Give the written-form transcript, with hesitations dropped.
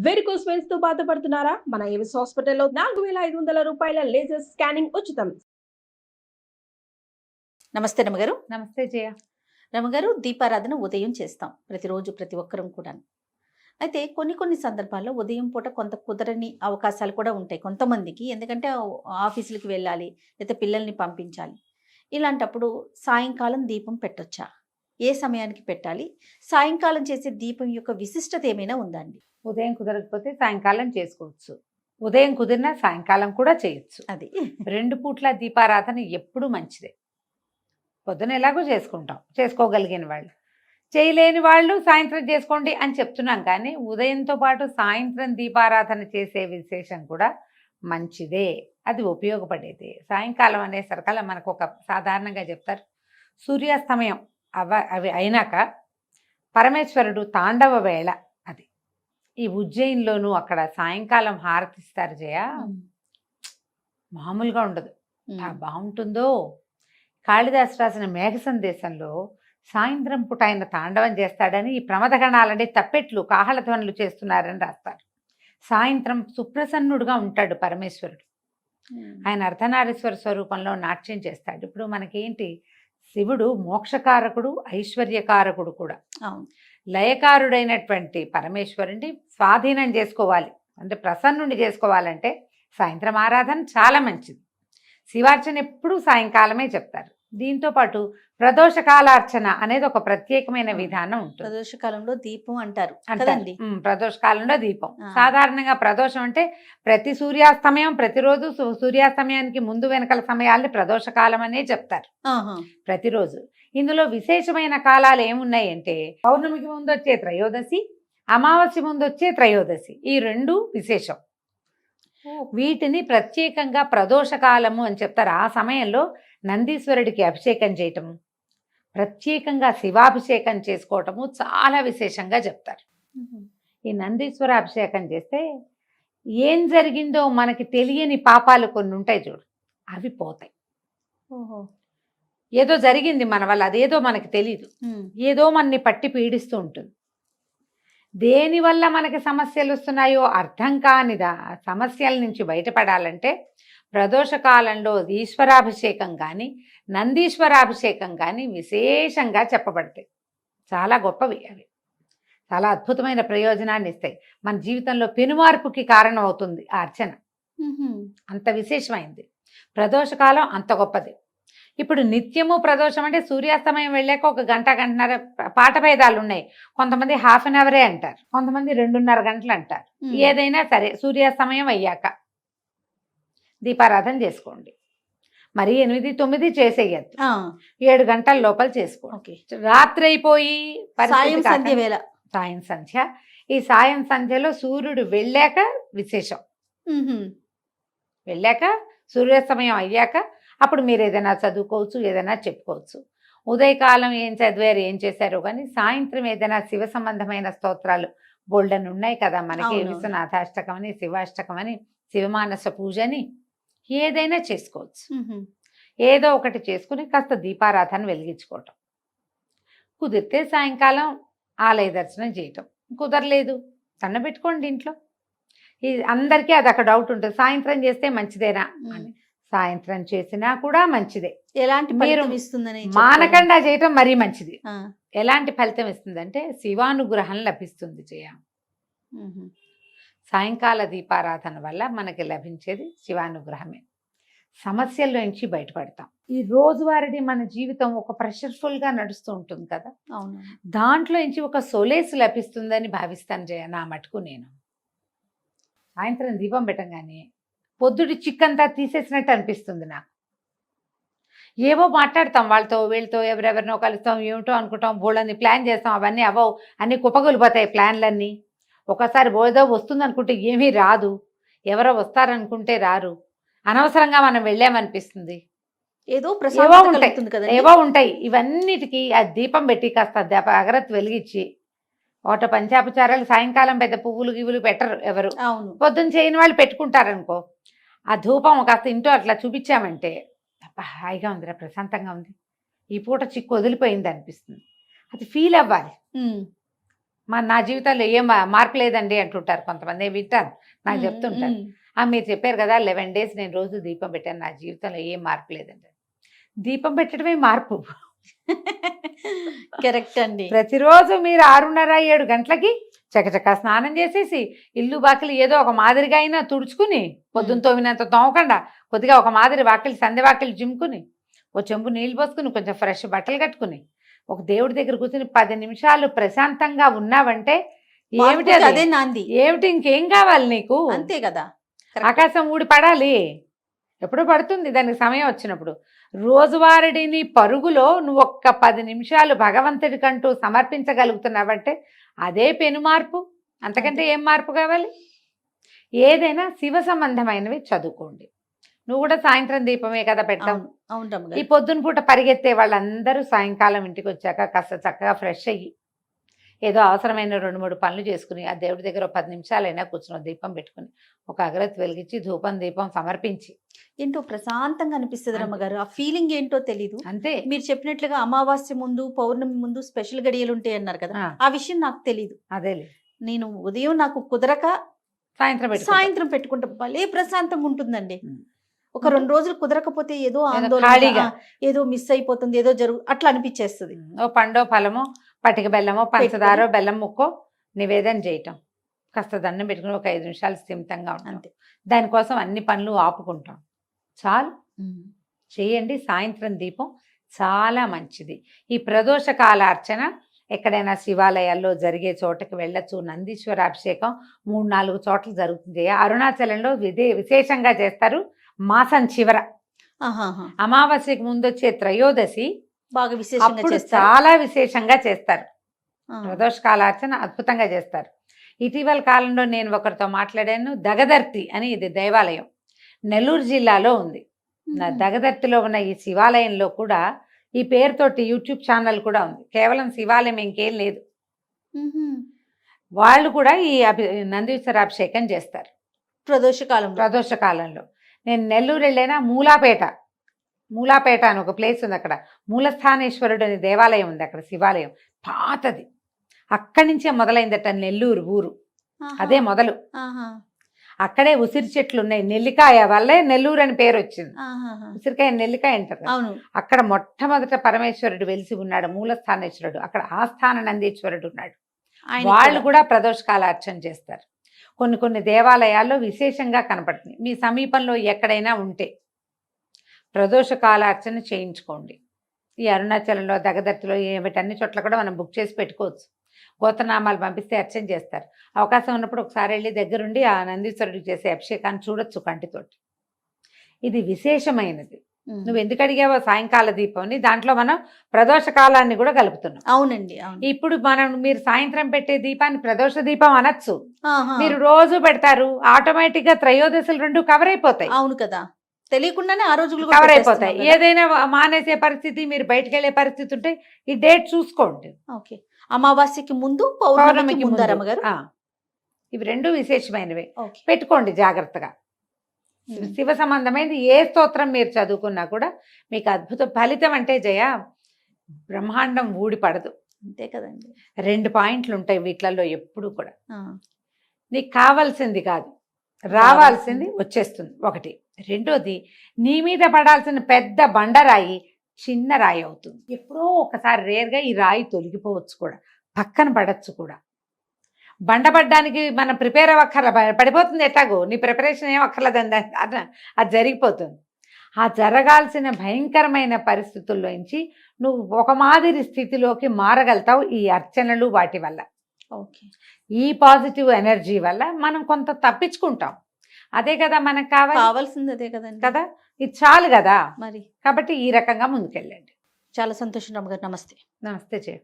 Varicose veins తో బాధపడుతున్నారా? మన ఏవిస్ హాస్పిటల్లో 4500 రూపాయల లేజర్ స్కానింగ్ ఉచితం. నమస్తే రమగారు. నమస్తే జయ. రమగారు, దీపారాధన ఉదయం చేస్తాం ప్రతిరోజు, ప్రతి ఒక్కరం కూడా. అయితే కొన్ని సందర్భాల్లో ఉదయం పూట కొంత కుదరని అవకాశాలు కూడా ఉంటాయి కొంతమందికి. ఎందుకంటే ఆఫీసులకి వెళ్ళాలి, లేకపోతే పిల్లల్ని పంపించాలి. ఇలాంటప్పుడు సాయంకాలం దీపం పెట్టొచ్చా? ఏ సమయానికి పెట్టాలి? సాయంకాలం చేసే దీపం యొక్క విశిష్టత ఏమైనా ఉందా అండి? ఉదయం కుదరకపోతే సాయంకాలం చేసుకోవచ్చు, ఉదయం కుదిరినా సాయంకాలం కూడా చేయొచ్చు. అది 2 పూట్ల దీపారాధన ఎప్పుడు మంచిదే. పొద్దున ఎలాగో చేసుకుంటాం, చేసుకోగలిగిన వాళ్ళు. చేయలేని వాళ్ళు సాయంత్రం చేసుకోండి అని చెప్తున్నాం, కానీ ఉదయంతో పాటు సాయంత్రం దీపారాధన చేసే విశేషం కూడా మంచిదే, అది ఉపయోగపడేది. సాయంకాలం అనేసరికల్లా మనకు ఒక సాధారణంగా చెప్తారు, సూర్యాస్తమయం అవి అయినాక పరమేశ్వరుడు తాండవ వేళ. అది ఈ ఉజ్జయిన్లోనూ అక్కడ సాయంకాలం హారతిస్తారు జయ, మామూలుగా ఉండదు. బాగుంటుందో. కాళిదాసు రాసిన మేఘ సందేశంలో సాయంత్రం పూట ఆయన తాండవం చేస్తాడని, ఈ ప్రమదగణాలని తప్పెట్లు కాహళధ్వనులు చేస్తున్నారని రాస్తారు. సాయంత్రం సుప్రసన్నుడుగా ఉంటాడు పరమేశ్వరుడు. ఆయన అర్ధనారీశ్వర స్వరూపంలో నాట్యం చేస్తాడు. ఇప్పుడు మనకేంటి, శివుడు మోక్షకారకుడు, ఐశ్వర్యకారకుడు కూడా. లయకారుడైనటువంటి పరమేశ్వరుని స్వాధీనం చేసుకోవాలి అంటే, ప్రసన్నుని చేసుకోవాలంటే సాయంత్రం ఆరాధన చాలా మంచిది. శివార్చన ఎప్పుడు సాయంకాలమే చెప్తారు. దీంతో పాటు ప్రదోషకాలార్చన అనేది ఒక ప్రత్యేకమైన విధానం ఉంటుంది. ప్రదోషకాలంలో దీపం అంటారు. ప్రదోషకాలంలో దీపం. సాధారణంగా ప్రదోషం అంటే ప్రతి సూర్యాస్తమయం, ప్రతిరోజు సూర్యాస్తమయానికి ముందు వెనకల సమయాల్ని ప్రదోషకాలం అనే చెప్తారు ప్రతిరోజు. ఇందులో విశేషమైన కాలాలు ఏమున్నాయి అంటే, పౌర్ణమికి ముందు వచ్చే త్రయోదశి, అమావాస్య ముందు వచ్చే త్రయోదశి, ఈ 2 విశేషం. వీటిని ప్రత్యేకంగా ప్రదోషకాలము అని చెప్తారు. ఆ సమయంలో నందీశ్వరుడికి అభిషేకం చేయటము, ప్రత్యేకంగా శివాభిషేకం చేసుకోవటము చాలా విశేషంగా చెప్తారు. ఈ నందీశ్వర అభిషేకం చేస్తే ఏం జరిగిందో మనకి తెలియని పాపాలు కొన్ని ఉంటాయి చూడు, అవి పోతాయి. ఏదో జరిగింది మన వల్ల, అదేదో మనకి తెలియదు, ఏదో మనని పట్టి పీడిస్తూ ఉంటుంది. దేనివల్ల మనకి సమస్యలు వస్తున్నాయో అర్థం కానిదా సమస్యల నుంచి బయటపడాలంటే ప్రదోషకాలంలో ఈశ్వరాభిషేకం కానీ నందీశ్వరాభిషేకం కానీ విశేషంగా చెప్పబడతాయి. చాలా గొప్పవి అవి, చాలా అద్భుతమైన ప్రయోజనాన్ని ఇస్తాయి. మన జీవితంలో పెనుమార్పుకి కారణం అవుతుంది ఆ అర్చన. అంత విశేషమైంది ప్రదోషకాలం, అంత గొప్పది. ఇప్పుడు నిత్యము ప్రదోషం అంటే సూర్యాస్తమయం వెళ్ళాక 1 గంట, గంటన్నర పాట భేదాలు ఉన్నాయి. కొంతమంది ½ అన్ అవరే అంటారు, కొంతమంది 2.5 గంటలు అంటారు. ఏదైనా సరే సూర్యాస్తమయం అయ్యాక దీపారాధన చేసుకోండి. మరి 8, 9 చేసేయద్దు, 7 గంటల లోపల చేసుకోండి. రాత్రి అయిపోయి సాయం సంధ్య, ఈ సాయం సంధ్యలో సూర్యుడు వెళ్ళాక విశేషం. వెళ్ళాక సూర్యాస్తమయం అయ్యాక అప్పుడు మీరు ఏదైనా చదువుకోవచ్చు, ఏదైనా చెప్పుకోవచ్చు. ఉదయకాలం ఏం చదివారు, ఏం చేశారో కానీ సాయంత్రం ఏదైనా శివ సంబంధమైన స్తోత్రాలు బోల్డన్ ఉన్నాయి కదా మనకి. విశ్వనాథాష్టకం అని, శివాష్టకం అని, శివమానస పూజ అని ఏదైనా చేసుకోవచ్చు. ఏదో ఒకటి చేసుకుని కాస్త దీపారాధన వెలిగించుకోవటం. కుదిరితే సాయంకాలం ఆలయ దర్శనం చేయటం, కుదరలేదు సన్నబెట్టుకోండి ఇంట్లో. అందరికీ అది అక్కడ డౌట్ ఉంటుంది, సాయంత్రం చేస్తే మంచిదేనా అని. సాయంత్రం చేసినా కూడా మంచిదే. ఎలాంటి ఫలితం ఇస్తుందని మానకుండా చేయటం మరీ మంచిది. ఎలాంటి ఫలితం ఇస్తుందంటే శివానుగ్రహం లభిస్తుంది జయ. సాయంకాల దీపారాధన వల్ల మనకి లభించేది శివానుగ్రహమే. సమస్యల నుంచి బయటపడతాం. ఈ రోజువారీ మన జీవితం ఒక ప్రెషర్ఫుల్గా నడుస్తూ ఉంటుంది కదా, దాంట్లో నుంచి ఒక సొలేస్ లభిస్తుందని భావిస్తాను జయ. నా మటుకు నేను సాయంత్రం దీపం పెట్టగానే పొద్దుటి చిక్కంతా తీసేసినట్టు అనిపిస్తుంది నాకు. ఏవో మాట్లాడతాం వాళ్ళతో, వీళ్ళతో, ఎవరెవరినో కలుస్తాం, ఏమిటో అనుకుంటాం, బోళ్ళని ప్లాన్ చేస్తాం, అవన్నీ అవ్వవు, అన్నీ కుప్పగొలిపోతాయి ప్లాన్లన్నీ. ఒకసారి బోధో వస్తుంది అనుకుంటే ఏమీ రాదు, ఎవరో వస్తారనుకుంటే రారు, అనవసరంగా మనం వెళ్ళామనిపిస్తుంది. ఏవో ఉంటాయి. ఇవన్నిటికీ ఆ దీపం పెట్టి కాస్త అగరత్తు వెలిగించి, ఒకట పంచాపచారాలు సాయంకాలం పెద్ద పువ్వులు గివ్వులు పెట్టరు ఎవరు, పొద్దున్న చేయని వాళ్ళు పెట్టుకుంటారనుకో. ఆ ధూపం కాస్త ఇంట్లో అట్లా చూపించామంటే హాయిగా ఉందిరా, ప్రశాంతంగా ఉంది, ఈ పూట చిక్కు వదిలిపోయింది అనిపిస్తుంది. అది ఫీల్ అవ్వాలి. నా జీవితంలో ఏం మార్పు లేదండి అంటుంటారు కొంతమంది, వింటాను, నాకు చెప్తుంటారు. మీరు చెప్పారు కదా 11 days నేను రోజు దీపం పెట్టాను, నా జీవితంలో ఏం మార్పు లేదండి. దీపం పెట్టడమే మార్పు. కరెక్ట్ అండి. ప్రతిరోజు మీరు 6:30-7 గంటలకి చకచకా స్నానం చేసేసి ఇల్లు బాకిలి ఏదో ఒక మాదిరిగా అయినా తుడుచుకుని, పొద్దున్న తోమినంత తోమకుండా కొద్దిగా ఒక మాదిరి వాకిలి సంధ్య వాకిలి జిమ్ముకుని, ఓ చెంబు నీళ్ళు పోసుకుని, కొంచెం ఫ్రెష్ బట్టలు కట్టుకుని, ఒక దేవుడి దగ్గర కూర్చుని 10 నిమిషాలు ప్రశాంతంగా ఉన్నావంటే ఏమిటి అదే నాంది, ఏమిటి ఇంకేం కావాలి నీకు? అంతే కదా. ఆకాశం ఊడి పడాలి, ఎప్పుడు పడుతుంది దానికి సమయం వచ్చినప్పుడు. రోజువారీని పరుగులో నువ్వు ఒక్క 10 నిమిషాలు భగవంతుడికంటూ సమర్పించగలుగుతున్నావంటే అదే పెను మార్పు. అంతకంటే ఏం మార్పు కావాలి? ఏదైనా శివ సంబంధమైనవి చదువుకోండి. నువ్వు కూడా సాయంత్రం దీపమే కదా పెడతావు. ఈ పొద్దున పూట పరిగెత్తే వాళ్ళందరూ సాయంకాలం ఇంటికి వచ్చాక కాస్త చక్కగా ఫ్రెష్ అయ్యి ఏదో అవసరమైన 2-3 పనులు చేసుకుని ఆ దేవుడి దగ్గర 10 నిమిషాలైనా కూర్చుని దీపం పెట్టుకుని ఒక అగరత్తి వెలిగించి ధూపం దీపం సమర్పించి ఏంటో ప్రశాంతంగా అనిపిస్తుంది రమ్మగారు. ఆ ఫీలింగ్ ఏంటో తెలీదు. అంతే. మీరు చెప్పినట్లుగా అమావాస్య ముందు పౌర్ణమి ముందు స్పెషల్ గడియలు ఉంటాయి అన్నారు కదా, ఆ విషయం నాకు తెలీదు. అదేలే, నేను ఉదయం నాకు కుదరక సాయంత్రం పెట్టుకుంటా, భలే ప్రశాంతంగా ఉంటుందండి. ఒక 2 రోజులు కుదరకపోతే ఏదో ఆందోళన, ఏదో మిస్ అయిపోతుంది, ఏదో అట్లా అనిపించేస్తుంది. ఓ పండో ఫలమో పటిక బెల్లమో పంచదారో బెల్లం ముక్కో నివేదన చేయటం, కాస్త దండం పెట్టుకుని ఒక 5 నిమిషాలు స్థిమితంగా ఉంటుంది. దానికోసం అన్ని పనులు ఆపుకుంటాం, చాలు. చేయండి. సాయంత్రం దీపం చాలా మంచిది. ఈ ప్రదోష కాల అర్చన ఎక్కడైనా శివాలయాల్లో జరిగే చోటకి వెళ్ళచ్చు. నందీశ్వర అభిషేకం 3-4 చోట్ల జరుగుతుంది. అరుణాచలంలో విశేషంగా చేస్తారు. మాసం చివర అమావాస్యకి ముందు వచ్చే త్రయోదశి బాగా విశేషంగా చేస్తారు, చాలా విశేషంగా చేస్తారు. ప్రదోష కాలార్చన అద్భుతంగా చేస్తారు. ఇటీవల కాలంలో నేను ఒకరితో మాట్లాడాను. దగదర్తి అని ఇది దేవాలయం నెల్లూరు జిల్లాలో ఉంది. దగదర్తిలో ఉన్న ఈ శివాలయంలో కూడా ఈ పేరుతోటి యూట్యూబ్ ఛానల్ కూడా ఉంది. కేవలం శివాలయం ఇంకేం లేదు. వాళ్ళు కూడా ఈ నందీశ్వర అభిషేకం చేస్తారు ప్రదోష కాలంలో. నేను నెల్లూరు వెళ్ళైనా మూలాపేట అని ఒక ప్లేస్ ఉంది, అక్కడ మూలస్థానేశ్వరుడు అనే దేవాలయం ఉంది, అక్కడ శివాలయం పాతది. అక్కడి నుంచే మొదలైందట నెల్లూరు ఊరు, అదే మొదలు. అక్కడే ఉసిరి చెట్లు ఉన్నాయి, నెల్లికాయ వల్లే నెల్లూరు అని పేరు వచ్చింది. ఉసిరికాయ నెల్లికాయ అంటారు. అక్కడ మొట్టమొదట పరమేశ్వరుడు వెలిసి ఉన్నాడు, మూలస్థానేశ్వరుడు. అక్కడ ఆస్థాన నందీశ్వరుడు ఉన్నాడు. వాళ్ళు కూడా ప్రదోషకాల అర్చన చేస్తారు. కొన్ని దేవాలయాల్లో విశేషంగా కనపడుతుంది. మీ సమీపంలో ఎక్కడైనా ఉంటే ప్రదోష కాల అర్చన చేయించుకోండి. ఈ అరుణాచలంలో దగదర్తిలో వీటన్ని చోట్ల కూడా మనం బుక్ చేసి పెట్టుకోవచ్చు. గోత్రనామాలు పంపిస్తే అర్చన చేస్తారు. అవకాశం ఉన్నప్పుడు ఒకసారి వెళ్ళి దగ్గరుండి ఆ నందీశ్వరుడికి చేసే అభిషేకాన్ని చూడొచ్చు కంటితోటి. ఇది విశేషమైనది. నువ్వు ఎందుకు అడిగావో సాయంకాల దీపంని, దాంట్లో మనం ప్రదోష కాలాన్ని కూడా కలుపుతున్నాం. అవునండి. ఇప్పుడు మీరు సాయంత్రం పెట్టే దీపాన్ని ప్రదోష దీపం అనొచ్చు. మీరు రోజు పెడతారు, ఆటోమేటిక్ గా త్రయోదశులు 2 కవర్ అయిపోతాయి. అవును కదా, తెలియకుండానే ఆ రోజులు కవర్ అయిపోతాయి. ఏదైనా మానేసే పరిస్థితి, మీరు బయటకు వెళ్ళే పరిస్థితి ఉంటే ఈ డేట్ చూసుకోండి. ఓకే, అమావాస్యకి ముందు పౌర్ణమికి ముందు రమ్మగారు. ఇవి 2 విశేషమైనవి, పెట్టుకోండి జాగ్రత్తగా. శివ సంబంధమైనది ఏ స్తోత్రం మీరు చదువుకున్నా కూడా మీకు అద్భుత ఫలితం. అంటే జయ, బ్రహ్మాండం ఊడిపడదు. అంతే కదండి. 2 పాయింట్లు ఉంటాయి వీటిలలో ఎప్పుడు కూడా. నీకు కావాల్సింది కాదు, రావాల్సింది వచ్చేస్తుంది. 1. 2ది, నీ మీద పడాల్సిన పెద్ద బండరాయి చిన్న రాయి అవుతుంది. ఎప్పుడో ఒకసారి రేర్గా ఈ రాయి తొలగిపోవచ్చు కూడా, పక్కన పడచ్చు కూడా. బండపడ్డానికి మనం ప్రిపేర్ అవ్వక్కర్ల, పడిపోతుంది ఎట్లాగో. నీ ప్రిపరేషన్ ఏం అక్కర్లేదండి, అది జరిగిపోతుంది. ఆ జరగాల్సిన భయంకరమైన పరిస్థితుల్లోంచి నువ్వు ఒక మాదిరి స్థితిలోకి మారగలుగుతావు ఈ అర్చనలు వాటి వల్ల. ఓకే, ఈ పాజిటివ్ ఎనర్జీ వల్ల మనం కొంత తప్పించుకుంటాం. అదే కదా మనకు కావాల్సింది, అదే కదండి కదా. ఇది చాలు కదా మరి. కాబట్టి ఈ రకంగా ముందుకెళ్ళండి. చాలా సంతోషం రమ్మగారు. నమస్తే. నమస్తే జయ.